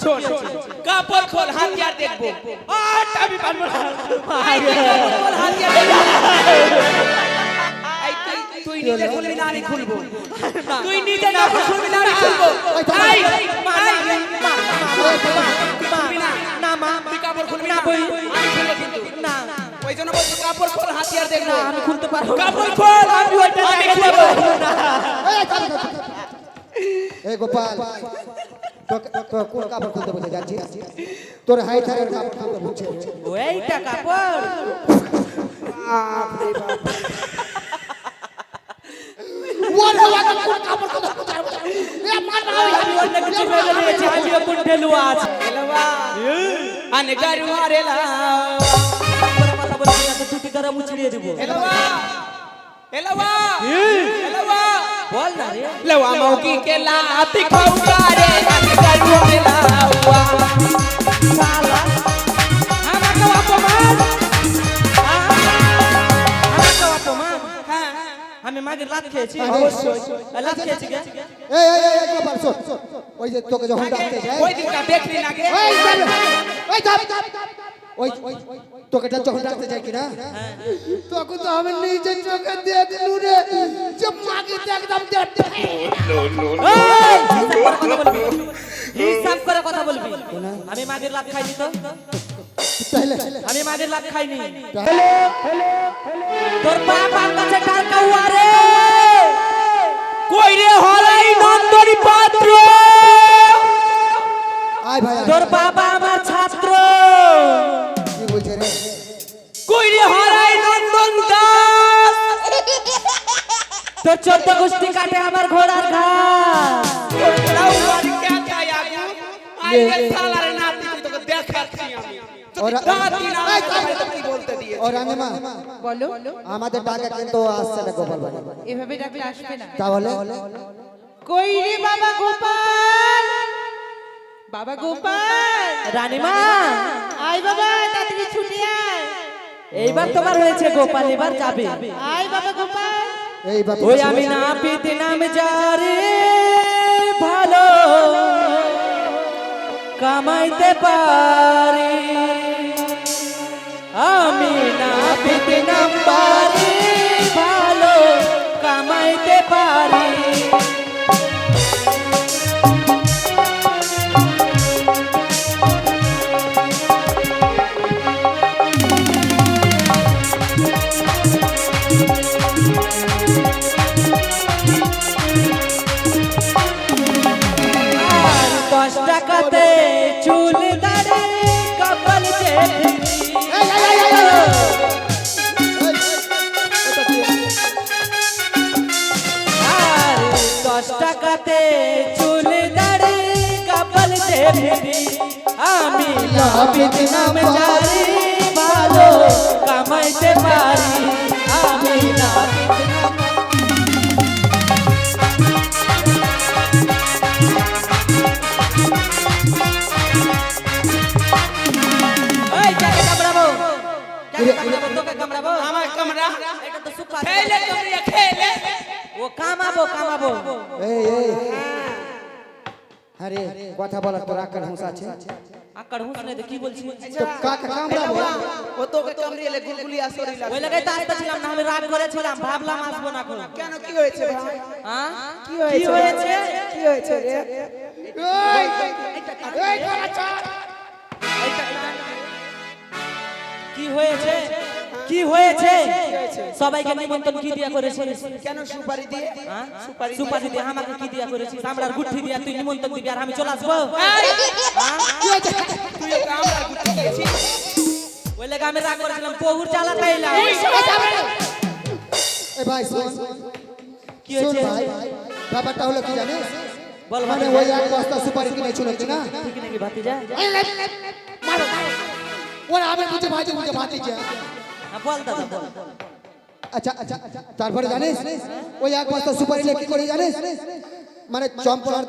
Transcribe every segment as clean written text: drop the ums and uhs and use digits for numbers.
শোন কাপড় খোল হাতিয়ার দেখবো আমি পারবো না খোল হাতিয়ার তুই নিজে খুলবি না আমি খুলবো তুই নিজে কাপড় খুলবি না আমি খুলবো না মা তুই কাপড় খুলবি না বই আমি খুলবো কিন্তু না ওই জন্য বলছি কাপড় খোল হাতিয়ার দেখবো আমি খুলতে পারবো কাপড় খোল আমি ওইটা দেখাবো এই গোপাল তো কোন কাপড় খুলতে বলে যাচ্ছিস তোর হাইথারের কাপড় খুলতে বলছে ওইটা কাপড় বাপ রে বাপ ওরে ওটা কোন কাপড় খুলতে এ মার না আমি অন্য কিছু ভেবে নিয়েছি আমি কোন ঢেলু আছে এলবা আনে গাড়ি মারেলা পরে কথা বলছি না তো টুটি দ্বারা মুছড়িয়ে দেব এলবা এলবা এলবা बोल ना रे लवा मौकी के लात खाऊंगा रे आने गाड़ी मारेला साला हम का अपमान हां हमें मागे लात খেয়েছি অবশ্যই লাত খেয়েছি কে এই গোপাল শোন ওই যে তোকে যখন ডাকতে যায় ওই দিনটা দেখলি না কে ওই ওই তোকে যখন ডাকতে যায় কি না তখন তো আমি নিজে চোখে দেখলু রে যে মাকে একদম হিসাব করে কথা বলবি আমি মাগের লাত খাইনি তো আমি মাগের লাত খাইনি তোর বাবার কাছে টাকা হুয়া রে কই রে হলাই নন্দনী পাত্র আয় ভাই তোর বাবা আমার ছাত্র কি বলছে রে কই রে হলাই নন্দন দাস তোর 14 গোষ্ঠী কাটে আমার ঘোড়ার ঘাস লাউ মার কে চাই আগু আই রে সালার নাতি তোকে দেখাচ্ছি আমি और কি বলতে দিয়ে और রানীমা বলো আমাদের টাকা কিন্তু আসছে না গোপাল ভাই এভাবে ডাকলে আসবে না তাহলে কই রে বাবা গোপাল বাবা গোপাল রানীমা আয় বাবা তাড়াতাড়ি ছুটে আয় এইবার তোমার হয়েছে গোপাল এবার যাবে আয় বাবা গোপাল এই বাবা ওই আমি না পিতে নাম যারে ভালো কামাইতে পারি আমি না পিতে নাম পারি ভালো কামাইতে পারি টাকাতে চুল দাড়ি কপাল আর 10 টাকাতে চুল দাড়ি কপাল আমি নাবিদ নাম জারি ভালো কামাইতে পারি আমি নাবিদ নাম আমার কামরা এটা তো সুখা খেলে তোমরা খেলে ও কামাবো এই আরে কথা বলার তোর আকার হুঁশ আছে আকার হুঁশ নেই তো কি বলছিস তো কাকা কামড়াবো ও তোকে কামড়িয়ে গুলগুলি আসরি লাগে ওই লাগাই তো আসতেছিলাম না আমি রাগ করেছিলাম ভাবলাম আসবো না কোন কেন কি হয়েছে ভাই হ্যাঁ কি হয়েছে কি হয়েছে রে এই করাচা কি হয়েছে কি হয়েছে সবাইকে নিমন্ত্রণ কি দিয়া করেছিস কেন সুপারি দিয়ে সুপারি দিয়ে আমাকে কি দিয়া করেছিস আমরার গুঠি দিয়া তুই নিমন্ত্রণ দিবি আর আমি চলে আসবো তুই আমরার গুঠি দিয়েছিস ওই লাগা আমি রাগ করেছিলাম বহুর চালা তাইলাম এই ভাই শোন কি হয়েছে ভাই ব্যাপারটা হলো কি জানিস বল মানে ওই এক বস্তা সুপারি কিনেছিল না ঠিক নাকি ভাতিজা মারো ওরা আমি বুঝে ভাতিজা বল দাদা বল আচ্ছা তারপরে জানিস ওই এক বস্তা সুপারি লেখি করে জানিস মানে চম্পলার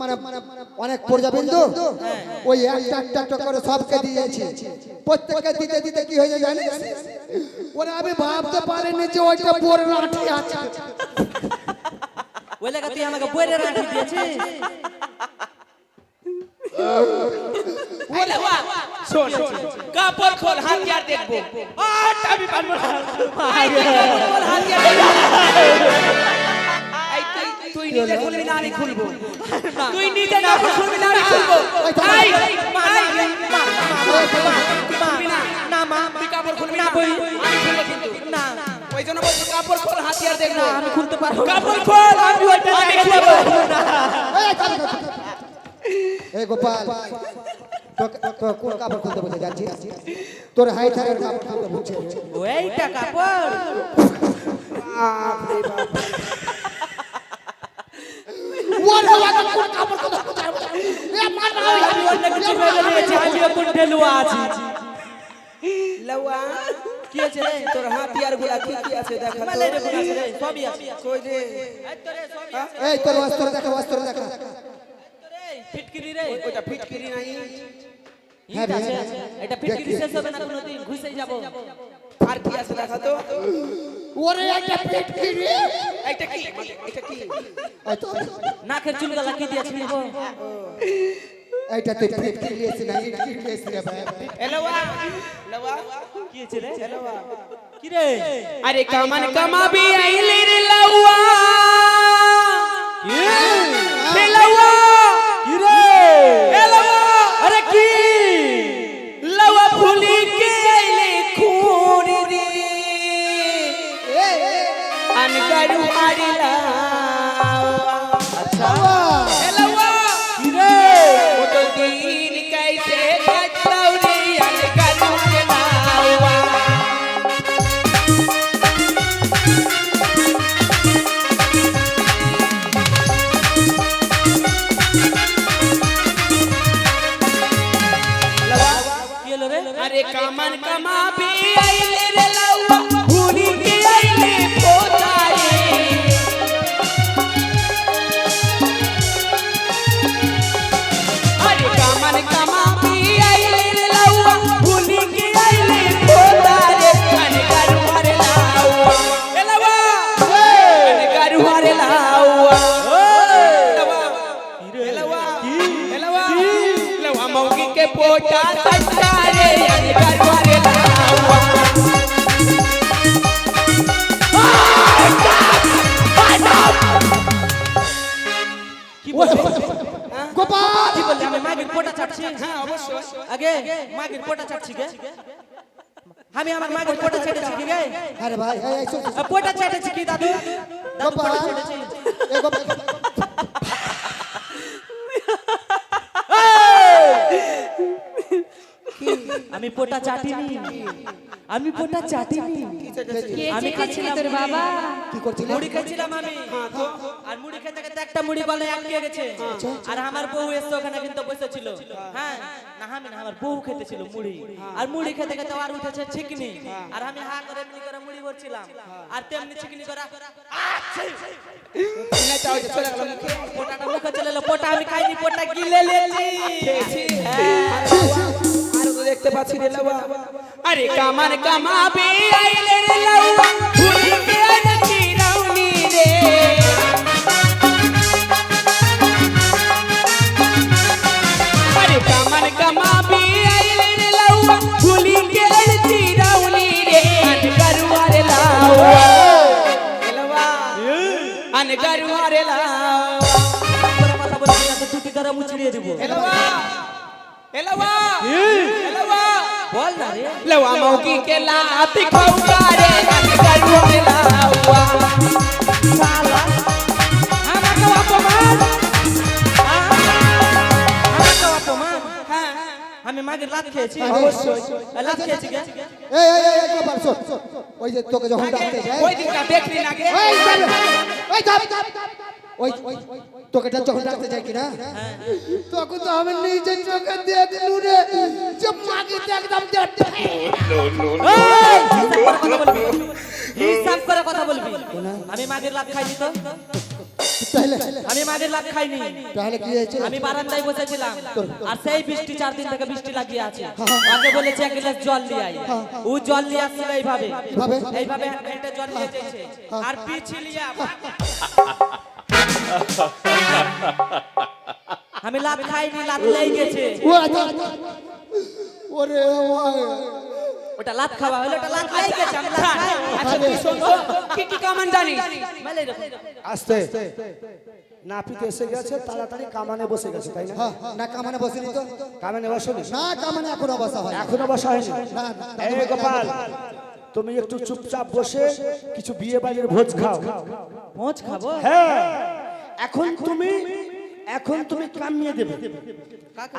মানে অনেক প্রজাবিন্দু ওই একটা করে সবকে দিয়েছে প্রত্যেককে দিতে দিতে কি হয়ে যায় জানিস ওরা আমি ভাবতে পারিনি যে ওইটা বড় লাঠি আছে ওই লাগা তুই আমাকে বইরে রাখি দিয়েছিস এলাওয়া শোন কাপড় খোল হাতিয়ার দেখবো আমি পারবো না কাপড় খোল হাতিয়ার দেখবো এই তুই নিজে খুলবি না আমি খুলবো তুই নিজে না খুলবি না আমি খুলবো এই না মা তুই কাপড় খুলবি না বই আমি খুলবো কিন্তু না ওই জন্য বলছি কাপড় খোল হাতিয়ার দেখবো না আমি খুলতে পারবো কাপড় খোল আমি ওইটা দেখবো না এই গোপাল তো কোন কাপড় খুলতে বলতে যাচ্ছিস তোর হাই থাকার কাপড় খুলতে বলছে ওইটা কাপড় ওরে বাবা কোন কাপড় খুলতে বলছে এ মার আমি অন্য কিছু ভেবে নিয়েছি আমি এখন ঢেলুয়া আছি লাউয়া কি আছে রে তোর হাতিয়ার গুলা কি কি আছে দেখা তো মালে রে গুলা আছে রে সবই আছে কই রে এই তোর অস্ত্র দেখা ফিটকিরি রে ওটা ফিটকিরি নাই হ্যাঁ রে এটা ফিটকিরি শেষ হবে না কোনদিন ঘুষেই যাব আর কি আছে দেখা তো ওরে একটা পেটকিরি এটা কি এই তো নাকের চুলগুলা কি দিয়েছিস গো এইটা তুই পেটকিরি লিয়েছিস না কি লিয়েছিস রে ভাই এলাওয়া কি আছে রে এলাওয়া কি রে আরে কামান কামাবি আইলে রে লাউয়া এলাওয়া কি রে এলাওয়া আরে কি লাউয়া ফুলি কে আইলে খুরি রে আনগারু মারিলা আচ্ছা এলাওয়া কি রে কত দিন কাইতে কাটাও রে আনগারু মারিলা अरे कामन कमाबी आइले रे लाउआ भूरी के आइले पोतारे अरे कामन कमाबी आइले रे लाउआ भूरी के आइले पोतारे अन गारू मारे लाउआ ए लाउआ अन गारू मारे लाउआ ए लाउआ ए लाउआ लाउआ मौगी के पोटा तटारे अन गारू मारे लाउआ গোপাল কি বললি আমি মাগির পোটা চাটছি হ্যাঁ অবশ্যই আগে মাগির পোটা চাটছি গে আমি আমার মাগির পোটা চাটেছি কি গে আরে ভাই এই শোন পোটা চাটেছি কি দাদু দাদু গোপাল পোটা চাটেছি এই গোপাল আমি পোটা চাটিনি আমি পোটা চাটিনি কে চেটেছিল তোর বাবা কি করছিস মুড়ি খাইছিলাম আমি আর মুড়ি খেতে খেতে একটা মুড়ি গলায় আটকে গেছে আর আমার বউ এসে ওখানে কিন্তু বসেছিল হ্যাঁ না আমি না আমার বউ খেতেছিল মুড়ি আর মুড়ি খেতে খেতে আর উঠেছে চিকনি আর আমি হা করে এমনি করে মুড়ি ভরছিলাম আর তেমনি চিকনি করে পোটাটা মুখে চলে এলো পোটা আমি খাইনি পোটা গিলে লেছি আর তো দেখতে পাচ্ছি রে লাউয়া আরে কামান কামাবে আইলে রে লাউয়া ভুলি কে আইলে চিরাউনি রে আরে কামান কামাবে আইলে রে লাউয়া ভুলি কে আইলে চিরাউনি রে আন গারুয়া রে লাউয়া লাউয়া আন গারুয়া রে লাউয়া কথা বলছি না তো টুটি দ্বারা মুছড়িয়ে দেব লাউয়া এলাওয়া এলাওয়া बोल ना रे लवा मौकी के लात खौका रे गरुआ के लावा साला हम का अपमान हां আমি মাগের লাত খেয়েছি অবশ্যই লাত খেয়েছি কে এই গোপাল শোন ওই যে তোকে যখন ডাকতে যায় ওই দিনটা দেখলি না কে ওই ওই তোকে যখন ডাকতে যায় কিনা তখন তো আমি নিজের চোখে দেখলু রে যে মাকে একদম হিসাব করে কথা বলবি আমি মাগের লাত খাইনি তো তাহলে আমি মাগের লাত খাইনি তাহলে কি হয়েছে আমি বারান্দায় বসেছিলাম আর সেই বৃষ্টি 4 দিন থেকে বৃষ্টি লাগিয়ে আছে আগে বলেছে এক গ্লাস জল নিয়ে আই ও জল নিয়ে আসছিল এইভাবে এইভাবে একটা জল নিয়ে যাচ্ছে আর পিছলিয়া আমি লাত খাইনি লাত লেগে গেছে ওরে ভাই ওটা লাত খাওয়া হলো, ওটা লাত খাই গেছে, আমি লাত খাই। আচ্ছা তুই শোন তো, কি কি কামান জানিস? মেলে রে। আস্তে নাপিতে এসে গেছে, তাড়াতাড়ি কামানে বসে গেছে, তাই না? না কামানে বসেনি তো, কামানে বসেনি? না কামানে এখনো বসা হয় এখনো বসা হয়নি। না না এই গোপাল, তুমি একটু চুপচাপ বসে কিছু বিয়ে বাড়ির ভোজ খাও। ভোজ খাবো? হ্যাঁ, এখন তুমি কামিয়ে দেবে।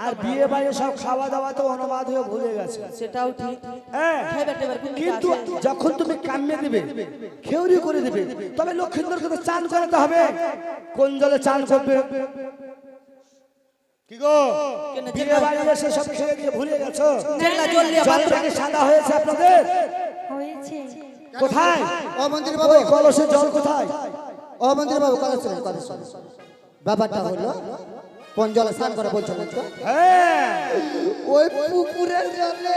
আর বিয়ে বাড়ি সব খাওয়া দাওয়া তো অনবাদ হয়ে ভুলে গেছে। সেটাও ঠিক। হ্যাঁ, খাইবার টাইবার কোনো কিন্তু আছে? যখন তুমি কামিয়ে দেবে, খেউরি করে দেবে, তবে লক্ষ্মীন্দরকে তো চান করাতে হবে। কোন জলে চান করবে? কি গো, বিয়ে বাড়ি এসে সব খেয়ে দিয়ে ভুলে গেছো? যেগুলা জল দিয়ে জলটা কি সাদা হয়েছে আপনাদের? হয়েছে। কোথায়? ও মন্ত্রী বাবু, ওই কলসের জল কোথায়? ও মন্ত্রী বাবু কথা শুনুন, কথা শুনুন। ব্যাপারটা হলো কোন জলে স্নান করে বলছেন তো? হ্যাঁ, ওই পুকুরের জলে।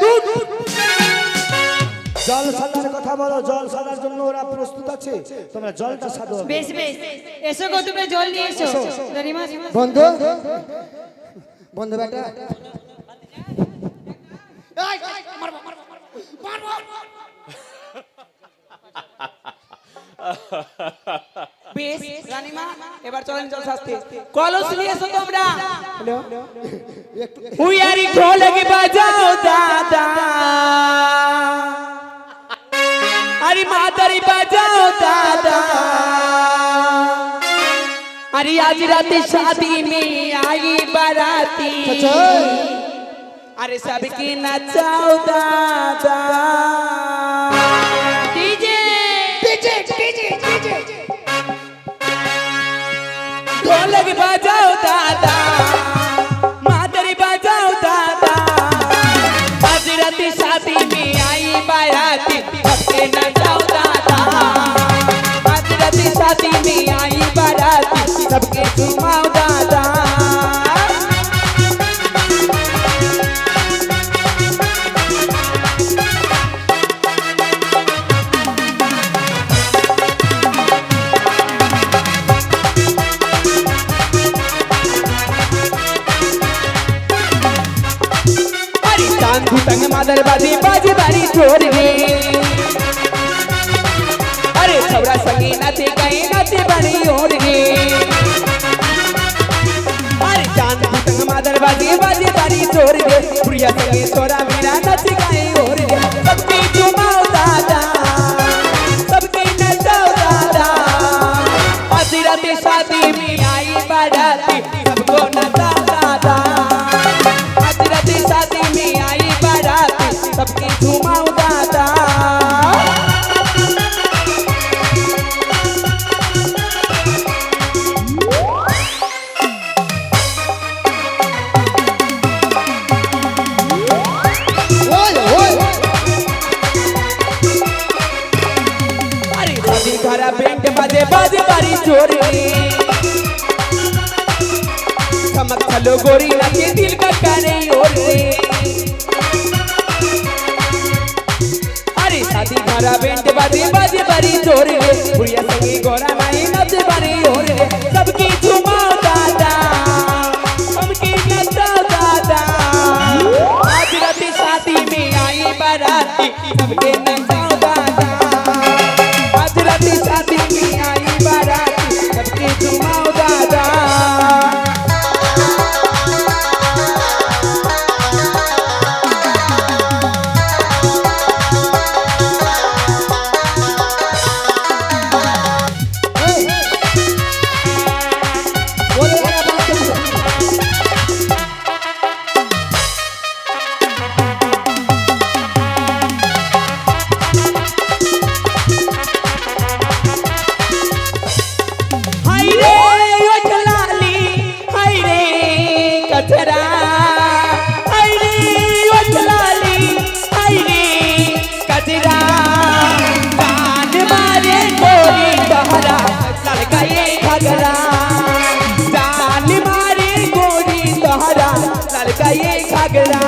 জল সাদার কথা বলো। জল সাদার জন্য ওরা প্রস্তুত আছে, তোমরা জলটা সাদো। বেশ বেশ, এসো গো, তুমি জল নিয়ে এসো। দরিমা বন্ধু, বন্ধু বেটা, বেশ রানীমা, এবার চলেন জল শাস্তি। কলস নিয়ে এসো তোমরা। একটু উইয়ারি ঢোলক বাজাও দাদা, अरे मादरी बजाओ दादा, अरे आज रात शादी में आई बाराती, अरे सबकी नचाओ दादा। डीजे डीजे डीजे डीजे ढोलक बजाओ दादा, मादरी बजाओ दादा, आज रात शादी में आई बाराती, सबके नचाओ दादा, आज रात शादी में आई बाराती, सबके झुमाओ दादा। तंग मादर बाजी बाजी बारी छोड़ गे, अरे सौरा संगी नाचे गए नाचे बड़ी ओर गे, अरे चांद तंग मादर बाजी बाजी बारी छोड़ गे, प्रिया संगी सोरा मेरा नाचे गए ओर गे, सबकी झुमाओ दादा, सबकी नचाओ दादा, आज रात शादी में आई बाराती, सबको नचाओ दादा, आज रात शादी में आई बाराती, सबकी झुमाओ दादा। अरे शादी घरा बेंट बाजे बाजे बारी चोरी, चमक चलो गोरी लगे दिल का करे ओरे, अरे शादी घरा बेंट बाजे बाजे बारी चोरी, बुढ़िया संगी गोरा नहीं नचे बारी ओरे, सबकी झुमाओ दादा, सबकी नचाओ दादा, आज रात शादी में आई बाराती, सबके नचाओ दादा, आज रात शादी में आई बाराती, सबकी झुमाओ दादा। हाय रे ओ जलाली, हाय रे कचरा, हाय रे ओ जलाली, हाय रे कचरा, कान मारे गोरी तहरा लड़का ये घगरा, कान मारे गोरी तहरा लड़का ये घगरा।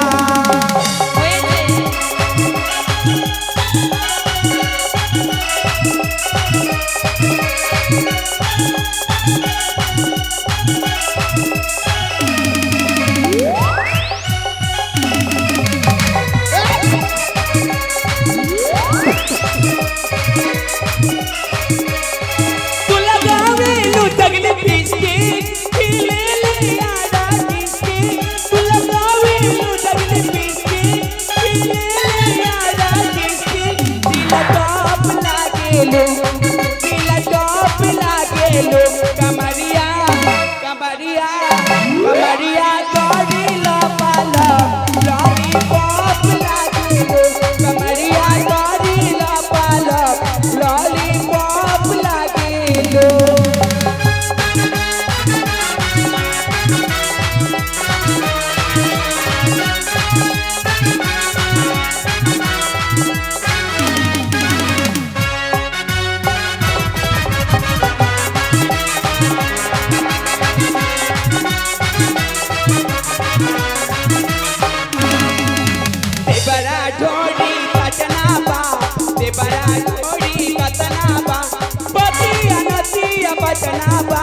कटनाबा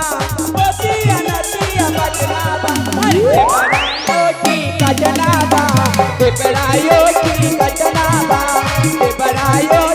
ओटिया नदिया कटनाबा अरे ओटी कटनाबा बड़ायो की कटनाबा बड़ायो